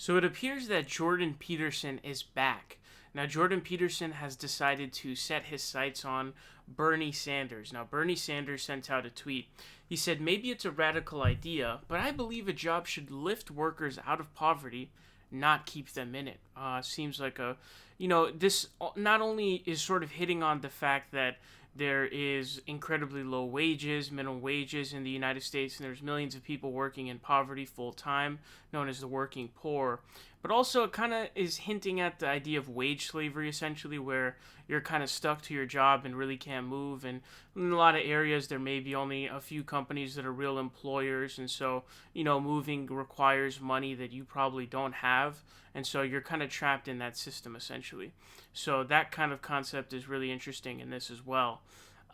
So it appears that Jordan Peterson is back. Now, Jordan Peterson has decided to set his sights on Bernie Sanders. Now, Bernie Sanders sent out a tweet. He said, maybe it's a radical idea, but I believe a job should lift workers out of poverty, not keep them in it. Seems like this not only is sort of hitting on the fact that there is incredibly low wages, minimum wages in the United States, and there's millions of people working in poverty full time, known as the working poor. But also, it kind of is hinting at the idea of wage slavery, essentially, where you're kind of stuck to your job and really can't move. And in a lot of areas, there may be only a few companies that are real employers. And so, moving requires money that you probably don't have. And so you're kind of trapped in that system, essentially. So that kind of concept is really interesting in this as well.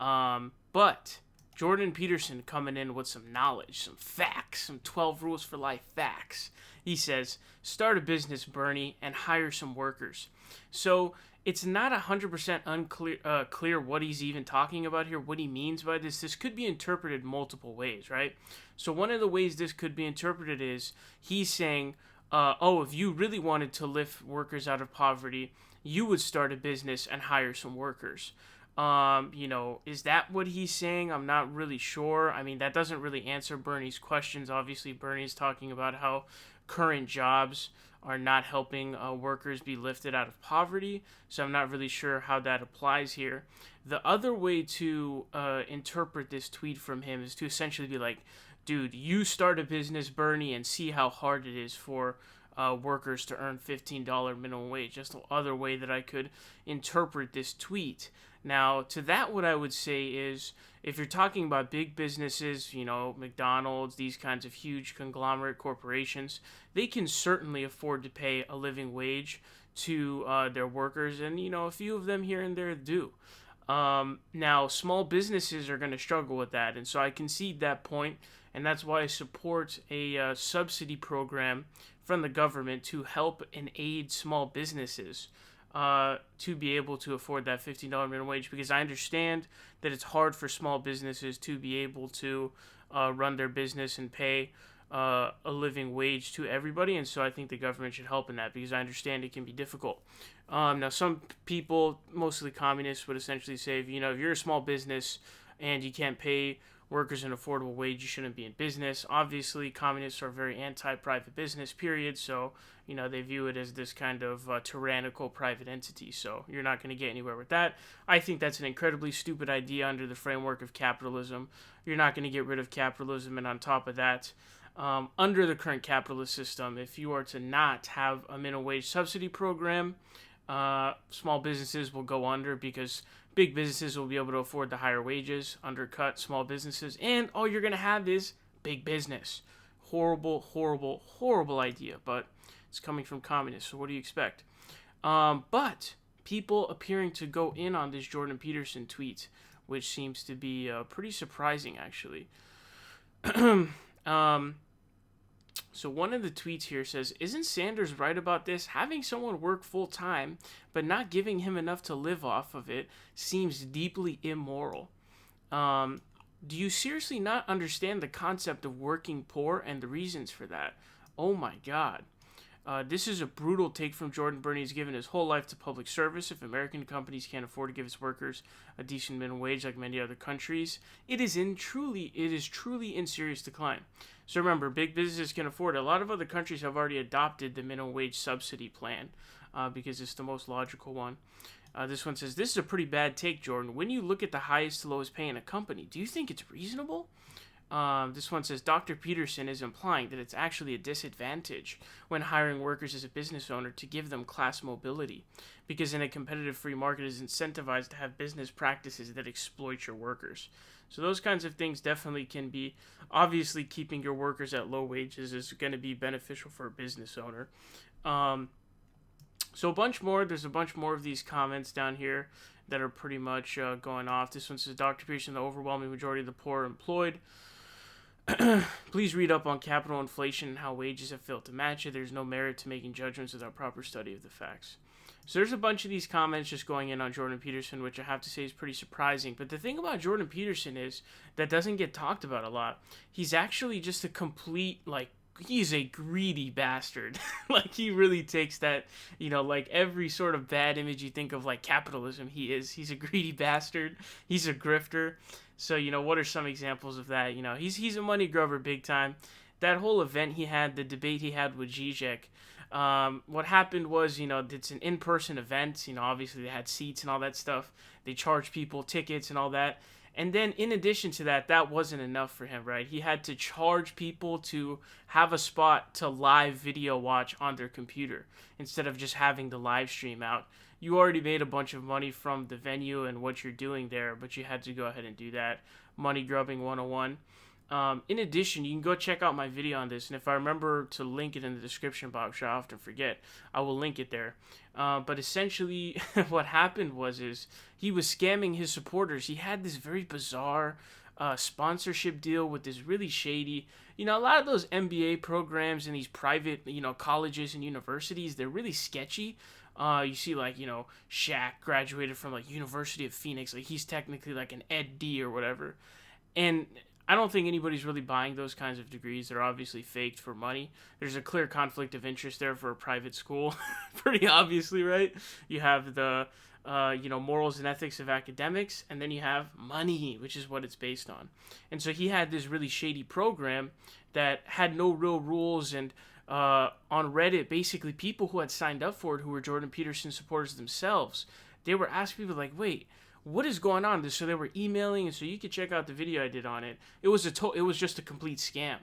But Jordan Peterson coming in with some knowledge, some facts, some 12 rules for life facts. He says, start a business, Bernie, and hire some workers. So it's not 100% clear what he's even talking about here, what he means by this. This could be interpreted multiple ways, right? So one of the ways this could be interpreted is he's saying, if you really wanted to lift workers out of poverty, you would start a business and hire some workers. Is that what he's saying? I'm not really sure. I mean, that doesn't really answer Bernie's questions. Obviously, Bernie's talking about how current jobs are not helping workers be lifted out of poverty. So I'm not really sure how that applies here. The other way to interpret this tweet from him is to essentially be like, dude, you start a business, Bernie, and see how hard it is for workers to earn $15 minimum wage. That's the other way that I could interpret this tweet. Now, to that, what I would say is, if you're talking about big businesses, McDonald's, these kinds of huge conglomerate corporations, they can certainly afford to pay a living wage to their workers, and, a few of them here and there do. Now, small businesses are going to struggle with that, and so I concede that point, and that's why I support a subsidy program from the government to help and aid small businesses to be able to afford that $15 minimum wage, because I understand that it's hard for small businesses to be able to run their business and pay a living wage to everybody, and so I think the government should help in that, because I understand it can be difficult. Now, some people, mostly communists, would essentially say, if you're a small business and you can't pay workers an affordable wage, you shouldn't be in business. Obviously, communists are very anti-private business, period, so, they view it as this kind of tyrannical private entity, so you're not going to get anywhere with that. I think that's an incredibly stupid idea under the framework of capitalism. You're not going to get rid of capitalism, and on top of that, under the current capitalist system, if you are to not have a minimum wage subsidy program, small businesses will go under, because big businesses will be able to afford the higher wages, undercut small businesses, and all you're going to have is big business. Horrible, horrible, horrible idea, but it's coming from communists, so what do you expect? But people appearing to go in on this Jordan Peterson tweet, which seems to be pretty surprising, actually. So one of the tweets here says, isn't Sanders right about this? Having someone work full-time, but not giving him enough to live off of it, seems deeply immoral. Do you seriously not understand the concept of working poor and the reasons for that? Oh my God. This is a brutal take from Jordan. Bernie has given his whole life to public service. If American companies can't afford to give its workers a decent minimum wage like many other countries, it is truly in serious decline. So remember, big businesses can afford it. A lot of other countries have already adopted the minimum wage subsidy plan because it's the most logical one. This one says, this is a pretty bad take, Jordan. When you look at the highest to lowest pay in a company, do you think it's reasonable? This one says, Dr. Peterson is implying that it's actually a disadvantage when hiring workers as a business owner to give them class mobility, because in a competitive free market, it is incentivized to have business practices that exploit your workers. So those kinds of things definitely can be, obviously keeping your workers at low wages is going to be beneficial for a business owner. So there's a bunch more of these comments down here that are pretty much going off. This one says, Dr. Peterson, the overwhelming majority of the poor are employed. Please read up on capital inflation and how wages have failed to match it. There's no merit to making judgments without proper study of the facts. So there's a bunch of these comments just going in on Jordan Peterson, which I have to say is pretty surprising. But the thing about Jordan Peterson is that doesn't get talked about a lot. He's actually just a complete, he's a greedy bastard. Like, he really takes that, like every sort of bad image you think of, like capitalism, he's a greedy bastard. He's a grifter. So, what are some examples of that? He's a money grubber big time. That whole event he had, the debate he had with Zizek, what happened was, it's an in-person event. Obviously they had seats and all that stuff. They charged people tickets and all that. And then in addition to that, that wasn't enough for him, right? He had to charge people to have a spot to live video watch on their computer instead of just having the live stream out. You already made a bunch of money from the venue and what you're doing there, but you had to go ahead and do that. Money grubbing 101. In addition, you can go check out my video on this, and if I remember to link it in the description box, which I often forget, I will link it there. But essentially, what happened is he was scamming his supporters. He had this very bizarre sponsorship deal with this really shady, a lot of those MBA programs and these private, colleges and universities, they're really sketchy. You see, like, Shaq graduated from, like, University of Phoenix. Like, he's technically, like, an Ed D or whatever. And I don't think anybody's really buying those kinds of degrees. They're obviously faked for money. There's a clear conflict of interest there for a private school. Pretty obviously, right? You have the, morals and ethics of academics, and then you have money, which is what it's based on. And so he had this really shady program that had no real rules, and on Reddit, basically people who had signed up for it, who were Jordan Peterson supporters themselves, they were asking people like, wait, what is going on? So they were emailing, and so you could check out the video I did on it. It was just a complete scam.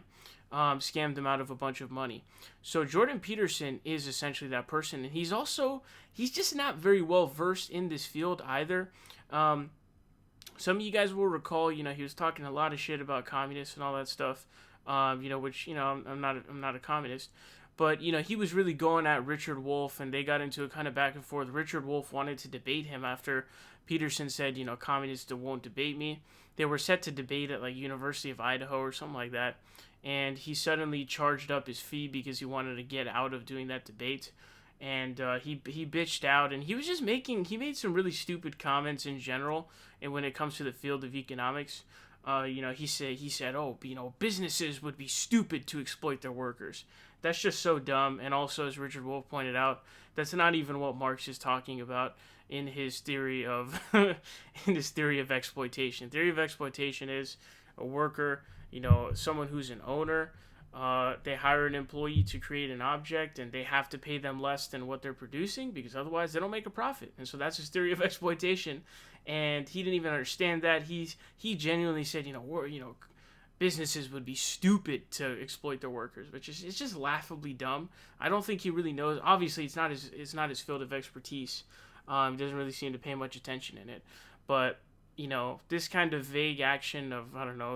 Scammed them out of a bunch of money. So Jordan Peterson is essentially that person, and he's just not very well versed in this field either. Some of you guys will recall, he was talking a lot of shit about communists and all that stuff. Which I'm not a communist. But, he was really going at Richard Wolff, and they got into a kind of back and forth. Richard Wolff wanted to debate him after Peterson said, communists won't debate me. They were set to debate at, like, University of Idaho or something like that. And he suddenly charged up his fee because he wanted to get out of doing that debate. And he bitched out, and he made some really stupid comments in general. And when it comes to the field of economics, he said, businesses would be stupid to exploit their workers. That's just so dumb. And also, as Richard Wolff pointed out, that's not even what Marx is talking about in his theory of exploitation. Theory of exploitation is a worker, someone who's an owner. They hire an employee to create an object, and they have to pay them less than what they're producing because otherwise they don't make a profit. And so that's his theory of exploitation. And he didn't even understand that. He genuinely said, businesses would be stupid to exploit their workers, which is, it's just laughably dumb. I don't think he really knows. Obviously, it's not his field of expertise. He doesn't really seem to pay much attention in it. But, this kind of vague action of,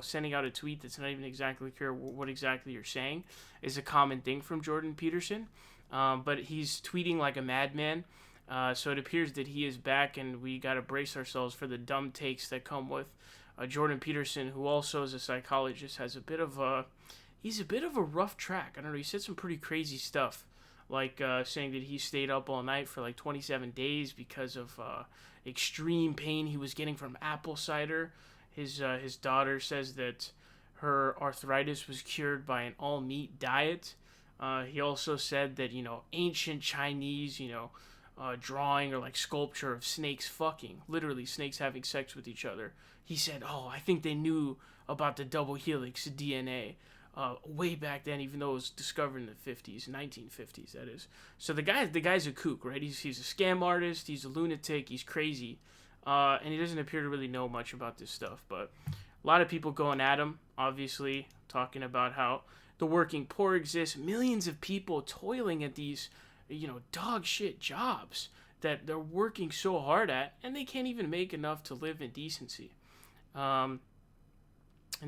sending out a tweet that's not even exactly clear what exactly you're saying is a common thing from Jordan Peterson. But he's tweeting like a madman. So it appears that he is back, and we got to brace ourselves for the dumb takes that come with Jordan Peterson, who also is a psychologist, he's a bit of a rough track. I don't know, he said some pretty crazy stuff, like saying that he stayed up all night for like 27 days because of extreme pain he was getting from apple cider. His daughter says that her arthritis was cured by an all-meat diet. He also said that, ancient Chinese, drawing or like sculpture of snakes fucking, literally snakes having sex with each other. He said, I think they knew about the double helix DNA way back then, even though it was discovered in the 50s, 1950s, that is. So the guy's a kook, right? He's a scam artist, he's a lunatic, he's crazy, and he doesn't appear to really know much about this stuff. But a lot of people going at him, obviously, talking about how the working poor exists, millions of people toiling at these dog shit jobs that they're working so hard at, and they can't even make enough to live in decency. And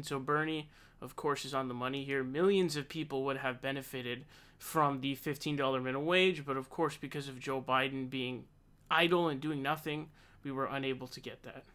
so Bernie, of course, is on the money here. Millions of people would have benefited from the $15 minimum wage, but of course, because of Joe Biden being idle and doing nothing, we were unable to get that.